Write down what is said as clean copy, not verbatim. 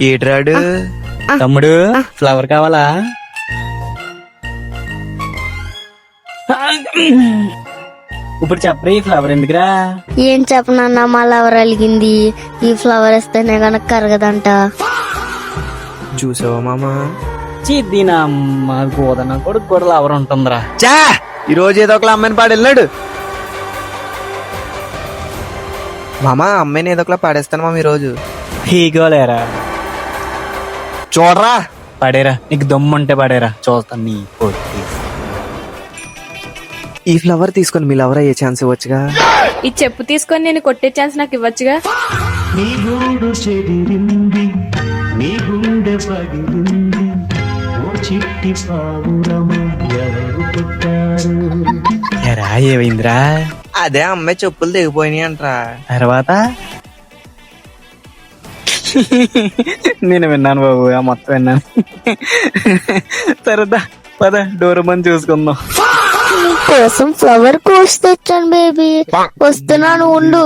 ఏట్రాడు తమ్ముడు ఫ్లవర్ కావాలా? ఇప్పుడు చెప్పరా ఈ ఫ్లవర్ ఎందుకురా? ఏం చెప్పనన్నా మా లవర్ అలిగింది. ఈ ఫ్లవర్ ఇస్తేనే గనక కరగదంట. చూసావా మామా? దీనమ్మ గోదన కొడుకు కూడా లవర్ ఉంటుందిరా. చా ఈ రోజు ఏదో ఒకలా అమ్మాయిని పాడు వెళ్ళాడు. మామా అమ్మాయిని ఏదో ఒకలా పాడేస్తాను మామ ఈరోజు. హీగోలేరా చూడరా పడేరా, నీకు దమ్ముంటే పడేరా, చూస్తాను నీ పొట్టి. ఈ ఫ్లవర్ తీసుకొని మీ లవర్ అయ్యే ఛాన్స్ ఇవ్వచ్చుగా. ఈ చెప్పు తీసుకొని నేను కొట్టే ఛాన్స్ నాకు ఇవ్వచ్చుగా. ఎరా ఏమైందిరా? అదే అమ్మాయి చెప్పులు తెగిపోయినాయి అంటరా. తర్వాత నేను విన్నాను బాబు, ఆ మొత్తం విన్నాను. సరదా పద డోరమని చూసుకుందాం. కోసం ఫ్లవర్ కోసి తెచ్చాను బేబీ. వస్తున్నాను ఉండు.